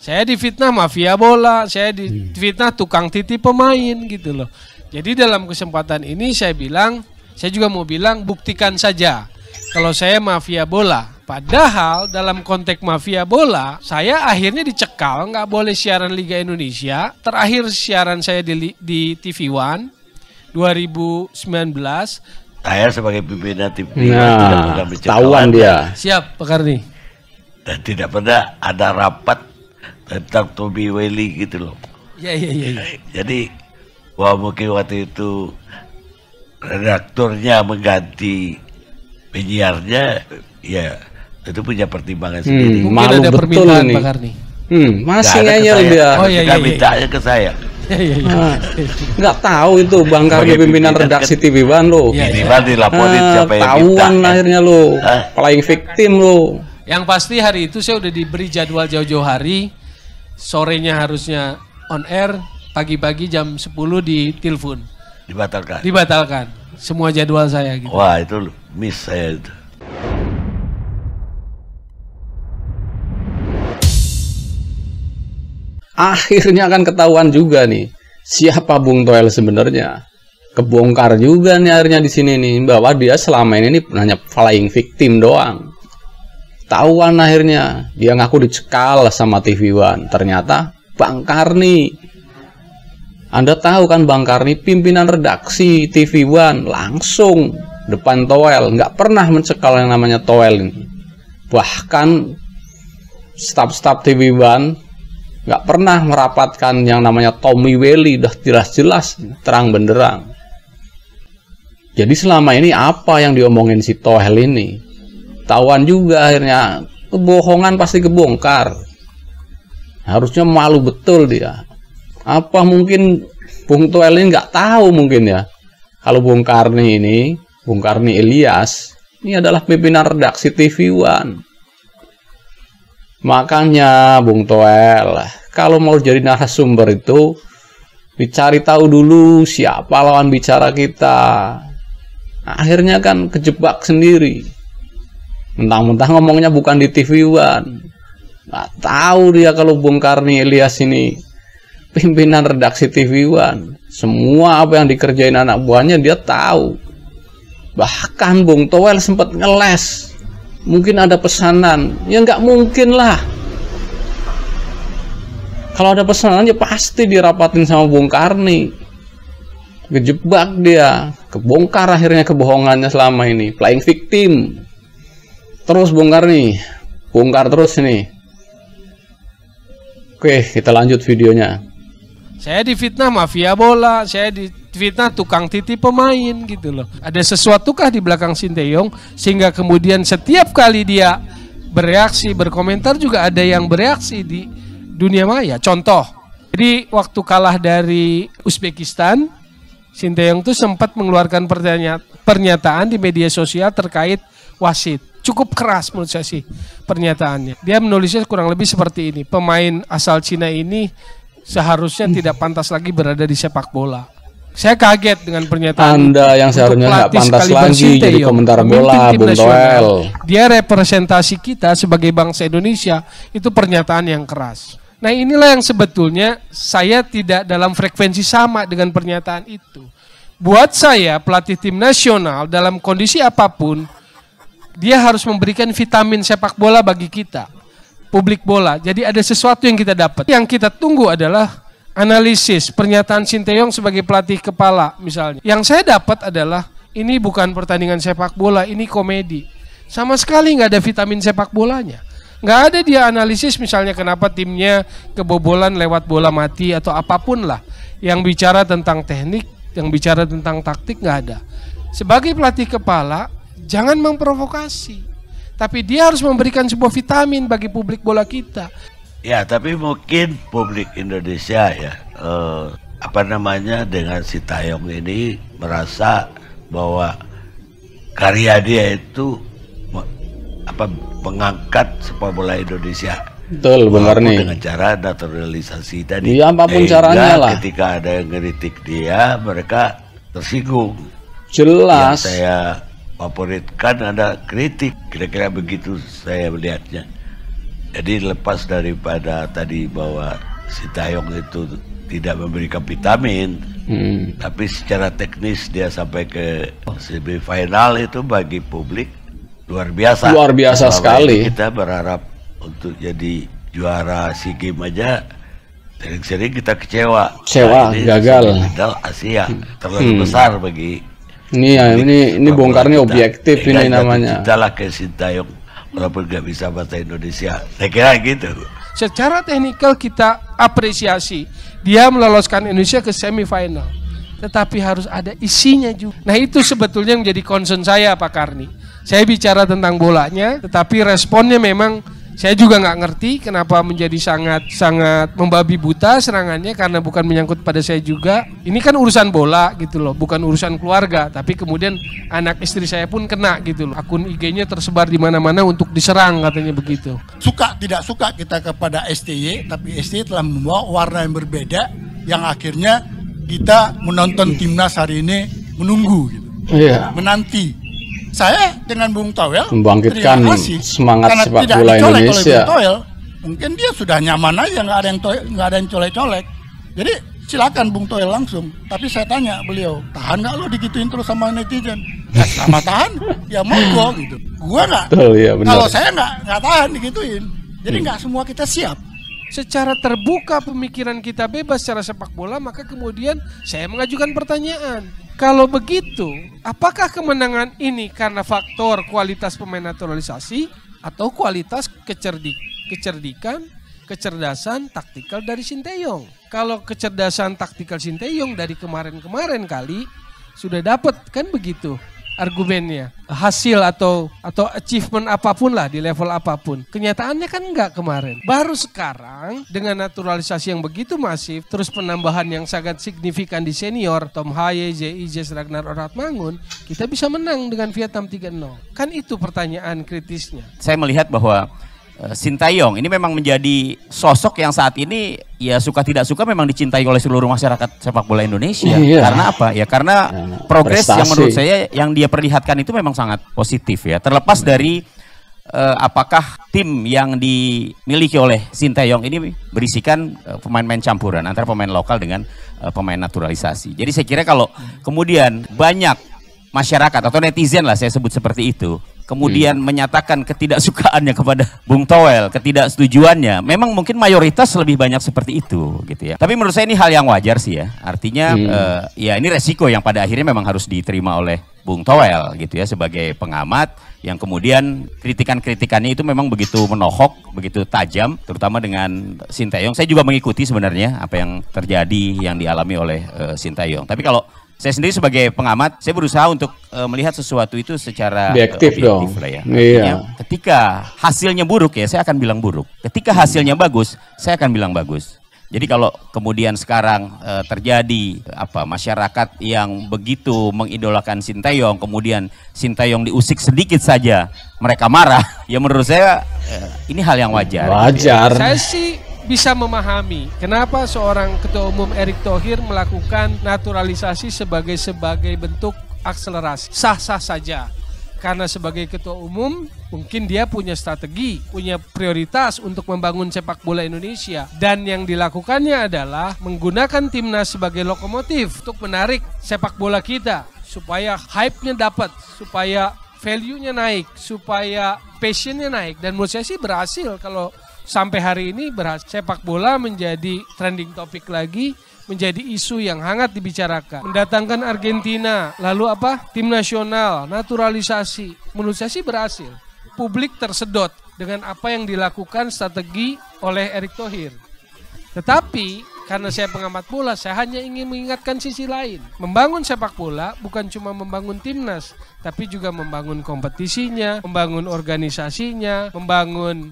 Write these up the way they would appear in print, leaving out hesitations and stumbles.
Saya difitnah mafia bola, saya difitnah tukang titip pemain gitu loh. Jadi dalam kesempatan ini saya juga mau bilang buktikan saja kalau saya mafia bola. Padahal dalam konteks mafia bola, saya akhirnya dicekal, nggak boleh siaran Liga Indonesia. Terakhir siaran saya di TV One 2019. Saya sebagai pimpinan TV One tidak pernah ketahuan dia. Siap, Pak Karni. Dan tidak pernah ada rapat tentang Tommy Welly gitu loh. Iya. Jadi, wah mungkin waktu itu redakturnya mengganti penyiarnya, ya itu punya pertimbangan sendiri. Mungkin ada permintaan Pak Karni. Masih ngeyel dia. Oh iya. Mintanya ke saya. Nggak tahu itu Bang Karni pimpinan redaksi TV One lo. Ini mah dilaporin siapa yang minta. Tahuan akhirnya lo, playing victim lo. Yang pasti hari itu saya udah diberi jadwal jauh-jauh hari. Sorenya harusnya on air, pagi-pagi jam 10 ditelepon. Dibatalkan. Semua jadwal saya gitu. Wah, itu miss saya itu. Akhirnya kan ketahuan juga nih siapa Bung Toel sebenarnya. Kebongkar juga nih akhirnya di sini nih bahwa dia selama ini hanya flying victim doang. Tahuan akhirnya dia ngaku dicekal sama TV One. Ternyata Bang Karni. Anda tahu kan Bang Karni pimpinan redaksi TV One langsung depan Toel, nggak pernah mencekal yang namanya Toel ini. Bahkan staf-staf TV One nggak pernah merapatkan yang namanya Tommy Welly, udah jelas-jelas terang benderang. Jadi selama ini apa yang diomongin si Toel ini? Tahuan juga akhirnya kebohongan pasti kebongkar. Harusnya malu betul dia. Apa mungkin Bung Toel ini nggak tahu mungkin ya? Kalau Bung Karni ini, Bung Karni Ilyas, ini adalah pimpinan redaksi TV One. Makanya Bung Toel, kalau mau jadi narasumber itu dicari tahu dulu siapa lawan bicara kita. Akhirnya kan kejebak sendiri. Mentang-mentang ngomongnya bukan di TV One. Nggak tahu dia kalau Bung Karni Ilyas ini pimpinan redaksi TV One. Semua apa yang dikerjain anak buahnya dia tahu. Bahkan Bung Toel sempat ngeles. Mungkin ada pesanan, ya nggak mungkin lah. Kalau ada pesanan ya pasti dirapatin sama Bung Karni. Kejebak dia, kebongkar akhirnya kebohongannya selama ini, playing victim. Terus Bung Karni, bongkar terus nih. Oke, kita lanjut videonya. Saya difitnah mafia bola, saya difitnah tukang titip pemain gitu loh. Ada sesuatukah di belakang Sinteyong sehingga kemudian setiap kali dia bereaksi, berkomentar juga ada yang bereaksi di dunia maya. Contoh, jadi waktu kalah dari Uzbekistan, Sinteyong tuh sempat mengeluarkan pernyataan di media sosial terkait wasit. Cukup keras menurut saya sih pernyataannya. Dia menulisnya kurang lebih seperti ini. Pemain asal Cina ini seharusnya tidak pantas lagi berada di sepak bola. Saya kaget dengan pernyataan Anda yang seharusnya nggak pantas lagi jadi komentar bola, Bung Toel. Dia representasi kita sebagai bangsa Indonesia, itu pernyataan yang keras. Nah inilah yang sebetulnya saya tidak dalam frekuensi sama dengan pernyataan itu. Buat saya pelatih tim nasional dalam kondisi apapun, dia harus memberikan vitamin sepak bola bagi kita. Publik bola, jadi ada sesuatu yang kita dapat. Yang kita tunggu adalah analisis pernyataan Sinteyong sebagai pelatih kepala misalnya. Yang saya dapat adalah ini bukan pertandingan sepak bola, ini komedi. Sama sekali nggak ada vitamin sepak bolanya. Nggak ada dia analisis misalnya kenapa timnya kebobolan lewat bola mati atau apapun lah. Yang bicara tentang teknik, yang bicara tentang taktik nggak ada. Sebagai pelatih kepala, jangan memprovokasi. Tapi dia harus memberikan sebuah vitamin bagi publik bola kita. Ya, tapi mungkin publik Indonesia ya, dengan Sinteyong ini merasa bahwa karya dia itu mengangkat sepak bola Indonesia. Betul, benar nih. Dengan cara naturalisasi tadi. Iya, apapun caranya lah. Ketika ada yang ngeritik dia, mereka tersinggung. Jelas. Yang saya favoritkan ada kritik, kira-kira begitu saya melihatnya. Jadi lepas daripada tadi bahwa Sintayong itu tidak memberikan vitamin, tapi secara teknis dia sampai ke semifinal itu bagi publik luar biasa. Luar biasa sekali. Kita berharap untuk jadi juara SEA Games aja sering-sering kita kecewa. Gagal. Medal Asia terlalu besar bagi. Ini bongkarnya objektif ini namanya. Kita lah ke Sintayong walaupun nggak bisa bahasa Indonesia. Saya kira gitu. Secara teknikal kita apresiasi dia meloloskan Indonesia ke semifinal, tetapi harus ada isinya juga. Nah itu sebetulnya yang menjadi concern saya Pak Karni. Saya bicara tentang bolanya, tetapi responnya memang saya juga nggak ngerti kenapa menjadi sangat membabi buta serangannya, karena bukan menyangkut pada saya juga. Ini kan urusan bola gitu loh, bukan urusan keluarga. Tapi kemudian anak istri saya pun kena gitu loh. Akun IG-nya tersebar di mana-mana untuk diserang katanya begitu. Suka tidak suka kita kepada STY, tapi STY telah membawa warna yang berbeda yang akhirnya kita menonton timnas hari ini menunggu gitu. Menanti. Saya dengan Bung Toel membangkitkan semangat sepak bola Indonesia. Bung Toel, mungkin dia sudah nyaman aja, nggak ada yang colek-colek. Jadi silakan Bung Toel langsung. Tapi saya tanya beliau, tahan nggak lo digituin terus sama netizen? Sama tahan, ya monggo gitu. Gua nggak. Kalau saya nggak tahan digituin. Jadi nggak semua kita siap. Secara terbuka pemikiran kita bebas secara sepak bola, maka kemudian saya mengajukan pertanyaan. Kalau begitu, apakah kemenangan ini karena faktor kualitas pemain naturalisasi atau kualitas kecerdikan, kecerdasan taktikal dari Sinteyong? Kalau kecerdasan taktikal Sinteyong dari kemarin-kemarin kali sudah dapat kan begitu argumennya, hasil atau achievement apapun lah di level apapun. Kenyataannya kan enggak kemarin. Baru sekarang dengan naturalisasi yang begitu masif, terus penambahan yang sangat signifikan di senior, Tom Haye, J.I.J. Ragnar Oratmangun, kita bisa menang dengan Vietnam 3-0. Kan itu pertanyaan kritisnya. Saya melihat bahwa Sintayong ini memang menjadi sosok yang saat ini ya suka tidak suka memang dicintai oleh seluruh masyarakat sepak bola Indonesia. Karena apa? Ya karena progres yang menurut saya yang dia perlihatkan itu memang sangat positif ya. Terlepas dari apakah tim yang dimiliki oleh Sintayong ini berisikan pemain-pemain campuran antara pemain lokal dengan pemain naturalisasi. Jadi saya kira kalau kemudian banyak masyarakat atau netizen lah saya sebut seperti itu kemudian menyatakan ketidaksukaannya kepada Bung Toel, ketidaksetujuannya, memang mungkin mayoritas lebih banyak seperti itu gitu ya. Tapi menurut saya ini hal yang wajar sih ya. Artinya ya ini resiko yang pada akhirnya memang harus diterima oleh Bung Toel gitu ya sebagai pengamat yang kemudian kritikan-kritikannya itu memang begitu menohok, begitu tajam, terutama dengan Sintayong. Saya juga mengikuti sebenarnya apa yang terjadi yang dialami oleh Sintayong. Tapi kalau saya sendiri sebagai pengamat, saya berusaha untuk melihat sesuatu itu secara objektif lah ya. Ketika hasilnya buruk ya, saya akan bilang buruk. Ketika hasilnya bagus, saya akan bilang bagus. Jadi kalau kemudian sekarang terjadi masyarakat yang begitu mengidolakan Sintayong, kemudian Sintayong diusik sedikit saja, mereka marah, ya menurut saya ini hal yang wajar. Wajar. Gitu ya. Saya sih bisa memahami kenapa seorang Ketua Umum Erick Thohir melakukan naturalisasi sebagai bentuk akselerasi. Sah-sah saja. Karena sebagai Ketua Umum mungkin dia punya strategi, punya prioritas untuk membangun sepak bola Indonesia. Dan yang dilakukannya adalah menggunakan timnas sebagai lokomotif untuk menarik sepak bola kita. Supaya hype-nya dapat, supaya value-nya naik, supaya passion-nya naik. Dan menurut saya sih berhasil kalau sampai hari ini sepak bola menjadi trending topik lagi, menjadi isu yang hangat dibicarakan. Mendatangkan Argentina, lalu tim nasional, naturalisasi. Menurut saya sih berhasil. Publik tersedot dengan apa yang dilakukan strategi oleh Erick Thohir. Tetapi karena saya pengamat bola, saya hanya ingin mengingatkan sisi lain. Membangun sepak bola bukan cuma membangun timnas, tapi juga membangun kompetisinya, membangun organisasinya, membangun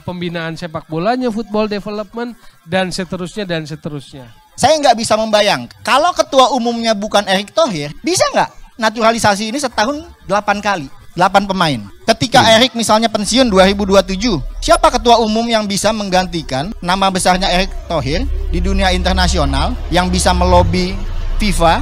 pembinaan sepak bolanya, football development, dan seterusnya dan seterusnya. Saya nggak bisa membayang, kalau ketua umumnya bukan Erick Thohir, bisa nggak naturalisasi ini setahun 8 kali, 8 pemain. Ketika Erick misalnya pensiun 2027, siapa ketua umum yang bisa menggantikan nama besarnya Erick Thohir di dunia internasional yang bisa melobi FIFA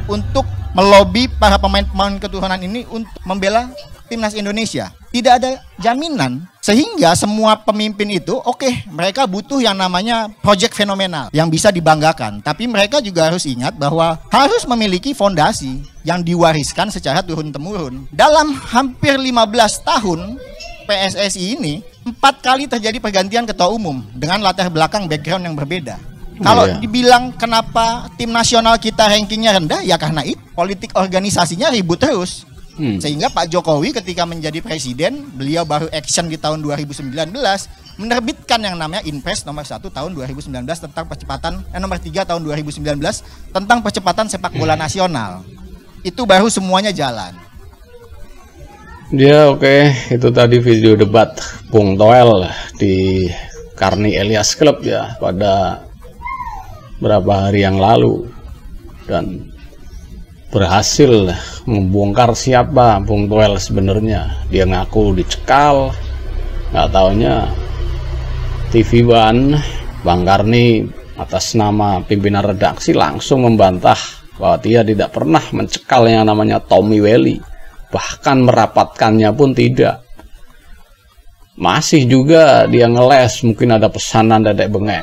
untuk melobi para pemain-pemain keturunan ini untuk membela timnas Indonesia? Tidak ada jaminan. Sehingga semua pemimpin itu, oke, mereka butuh yang namanya project fenomenal yang bisa dibanggakan. Tapi mereka juga harus ingat bahwa harus memiliki fondasi yang diwariskan secara turun-temurun. Dalam hampir 15 tahun PSSI ini, 4 kali terjadi pergantian ketua umum dengan latar belakang background yang berbeda. Kalau dibilang kenapa tim nasional kita rankingnya rendah, ya karena itu politik organisasinya ribut terus. Sehingga Pak Jokowi ketika menjadi presiden, beliau baru action di tahun 2019 menerbitkan yang namanya Inpres nomor 1 tahun 2019 tentang percepatan nomor 3 tahun 2019 tentang percepatan sepak bola nasional. Itu baru semuanya jalan. Ya oke, itu tadi video debat Bung Toel di Karni Elias Club ya pada berapa hari yang lalu, dan berhasil membongkar siapa Bung Toel sebenarnya. Dia ngaku dicekal, nggak taunya TV One, Bang Karni atas nama pimpinan redaksi langsung membantah bahwa dia tidak pernah mencekal yang namanya Tommy Welly, bahkan merapatkannya pun tidak. Masih juga dia ngeles, mungkin ada pesanan Dedek Bengek.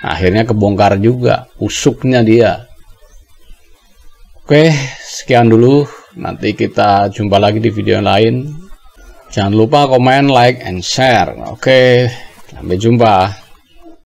Akhirnya kebongkar juga usuknya dia. Oke, sekian dulu. Nanti kita jumpa lagi di video lain. Jangan lupa komen, like, and share. Oke, sampai jumpa.